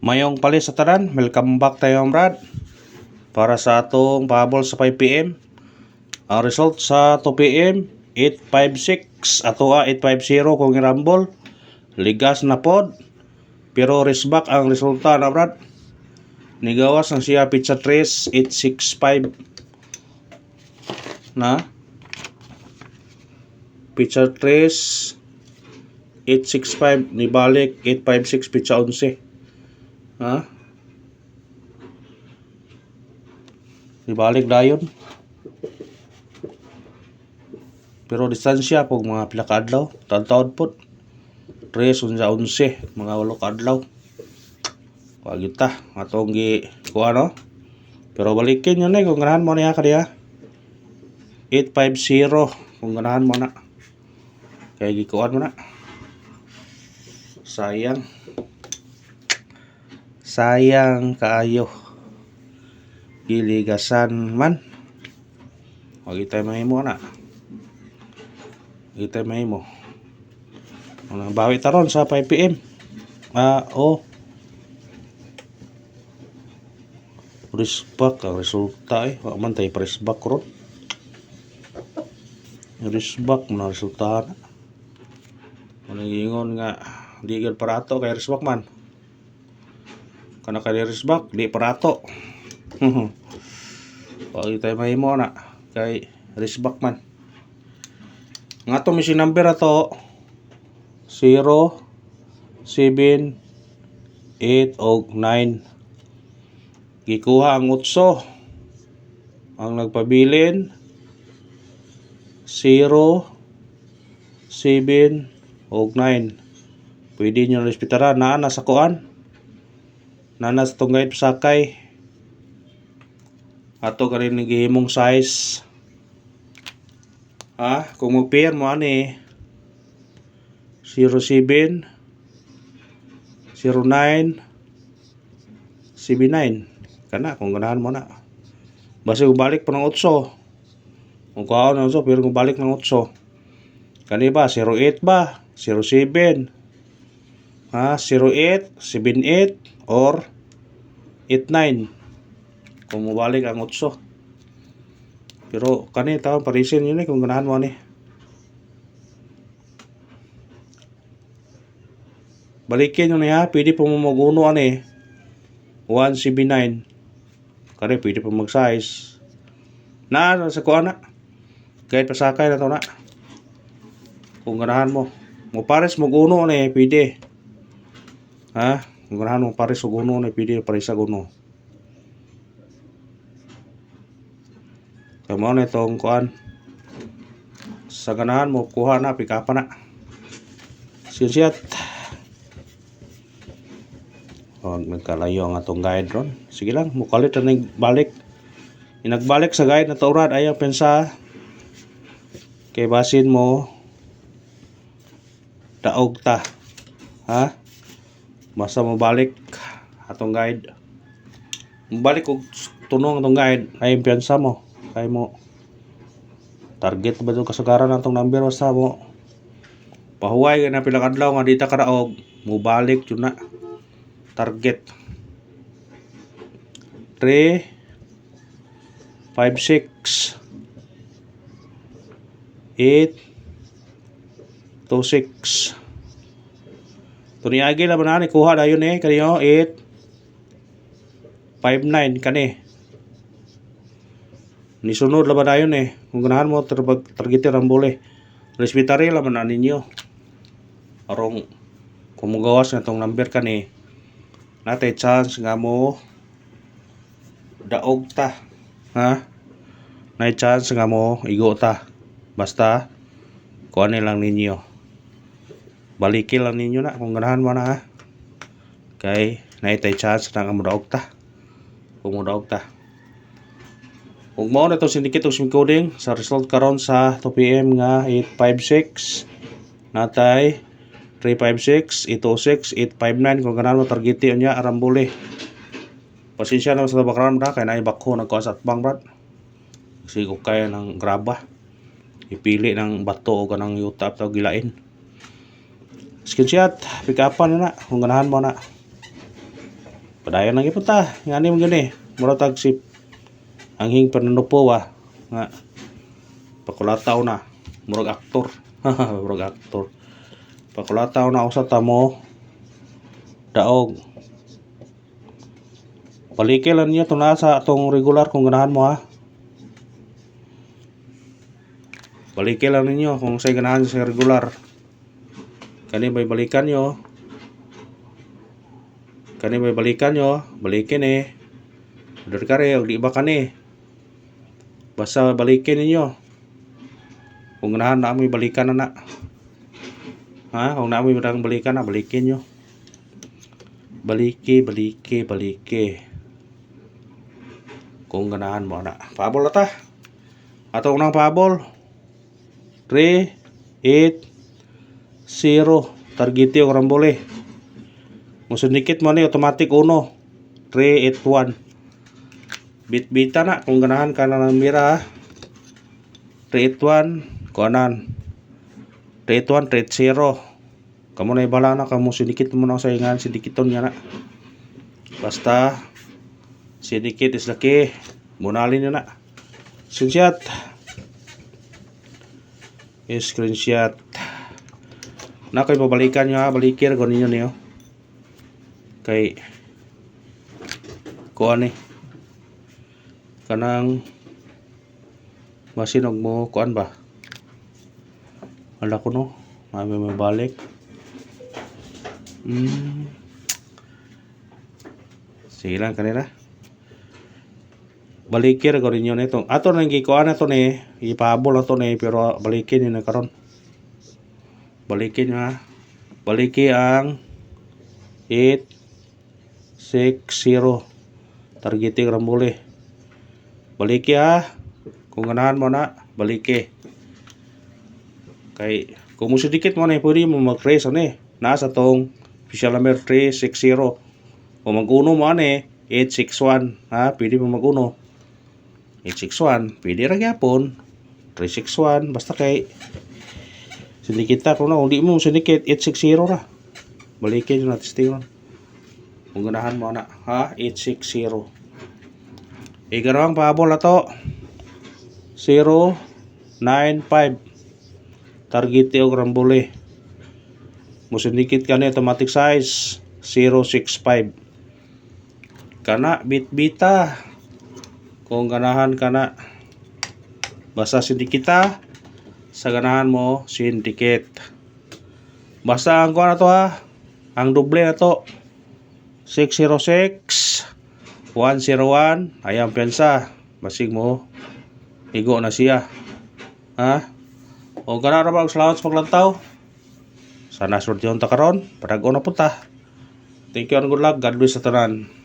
Mayong palis sa tanan, welcome back tayo Brad. Para sa atong pahabol sa 5pm. Ang result sa 2pm, 856 ato 850 kung irambol. Ligas na pod. Pero resback ang resulta na Brad. Nigawas ang siya pizza 3, 865 na. Pizza 3, 865 nibalik 856 pizza 11. Ha? Ibalik dayon. Pero distansya pog mga pila ka adlaw, taon-taon pod. 3 unsa 11, mga 8 ka adlaw. Pagit ta atong gi kuha no. Pero balikin yun kung ganahan mo niya kadiya. 850 kung ganahan mo na. Kaya gikuan mo na. Sayang kaayo. Giligasan man. Wag itay mahimo na. Itay mahimo. Ang bawi taron sa 5pm. Resback ang resulta Wa man tay resback ron. Resback na resulta na. Mangingon nga di gid parato kay resback man. Kana kay resback di parato. Wag tayo mahimo na kay resback man. Nga to machine number ato 0 7 8 og 9. Gikuha ang 8. Ang nagpabilin 0 7 og 9. Pwede nyo respetara na sa kuan. Nana sa tunggay pasakay. Ato ka rin nagihimong size. Kung mag-pair mo ani 07 09 79 kana kung ganahan mo na. Basta kung balik pa ng 8. Kung kaon ng 8 pero kung balik ng 8. Kani ba 08 ba 07 08 78 or 89 kung mabalik ang 8. Pero kani taon parisin yun kung ganahan mo ni. Balikin yun niya, pwede po maguno ani 179. Kani pwede po mag-size na sa kuha na kahit pasakay na to na kung ganahan mo pares maguno ni pwede. Kung ganahan mo pares maguno ni pwede pares sa guno. Kaya mo na itong kuhan sa ganahan mo kuha na pikapa na siyat. Nagkalayo ang atong guide ron. Sige lang mukalit na balik. Inagbalik sa guide na taurad ayaw pensa kay basin mo daog ta. Basta mo balik atong guide. Balik og tunong atong guide ay pensa mo kay mo target ba itong kasagaran atong number basta mo pahuway na pila kadlaw nga dita karaog mo balik yun na target 3 5 6 8 2 6 tuniagi laban na ni kuha dayon kaniyo 8 5 9 kani ni sunod laban dayon kung ganahan mo targeter ang bole respetary laban na ninyo arong kung magawas nga tong number kani natay chance nga mo daog ta nay chance nga mo igo ta basta kuha lang ninyo balikin lang ninyo na kung ganahan mo na kay natay chance na nga mo daog ta kung mo daog ta. Kung mo na itong syndicate o sim coding sa result karon sa 2pm nga 856 natay 356 806 859 kung ganahan mo targeti niya arambuli. Pasensya na sa background na kay naay bakho nagkuha sa atbang brad. Kasi kung kaya ng graba ipili ng bato o ganang yuta o gilain. Screenshot, pick upan na kung ganahan mo na. Padayon lang ipon ta. Ngani mo gani. Mura tag si anghing panunupo nga pakulataw na. Murag aktor. Murag aktor. Pakulataw na usa ta mo daog. Balikin lang niyo itong nasa atong regular kung ganahan mo Balikin lang ninyo kung sa'y ganahan sa regular. Kani ba'y balikan nyo? Balikin Order ka rin, di ba kani? Basta balikin ninyo. Kung ganahan na amoy balikan na. Kung naamoy balikan na, balikin nyo. Baliki. Kung ganahan mo na. Pabol na ta. Atong nang pabol. 3, 8, 0. Targeti o rambole. Musundikit mo ni automatic 1. 3, 8, 1. Bit-bita na. Kung ganahan ka na ng mira 3, 8, 1. Kuanan. 3, 8, 1, 3, 0. Kamu na ibala na. Kamu sindikit mo na sa ingan. Sindikiton niya na. Basta sindikit is laki. Munalin niya na. Screenshot. Na kayo pabalikan nyo balikir ko ninyo niyo. Kay kuan kanang masinog mo kuan ba? Ala ko no. May balik. Sige lang kanina. Balikir ko rin yun ito. Ato nang gikuan na ito ni. Ipahabol na ito ni. Pero balikin yun na karon. Balikin nyo Baliki ang 8, 6, 0. Targeting rambole. Baliki Kung ganahan mo na. Baliki. Kay kung musidikit mo na pwede mo mag-trace nasa tong official number 360. Kung mag-uno mo 861. Pwede mo mag-uno. 861, pwede ra gyapon. 361, basta kay sindikit ta. Kung di mo sindikit 860 ra. Balikin yung testing ron. Kung ganahan mo na 860. Igarawang pahabol na to 095. Target o rambole. Musindikit ka automatic size 065. Kana bit-bita. Kung ganahan ka na. Basta sindikita. Sa ganahan mo, sindikit. Basta ang kuha na to ang doble na to. 606. 101. Ayan pensa. Basig mo. Igo na siya. O ganahan na ba ang salamat sa paglantaw? Sana swerte yung takaron. Padago na punta. Thank you and good luck. God bless sa tanan.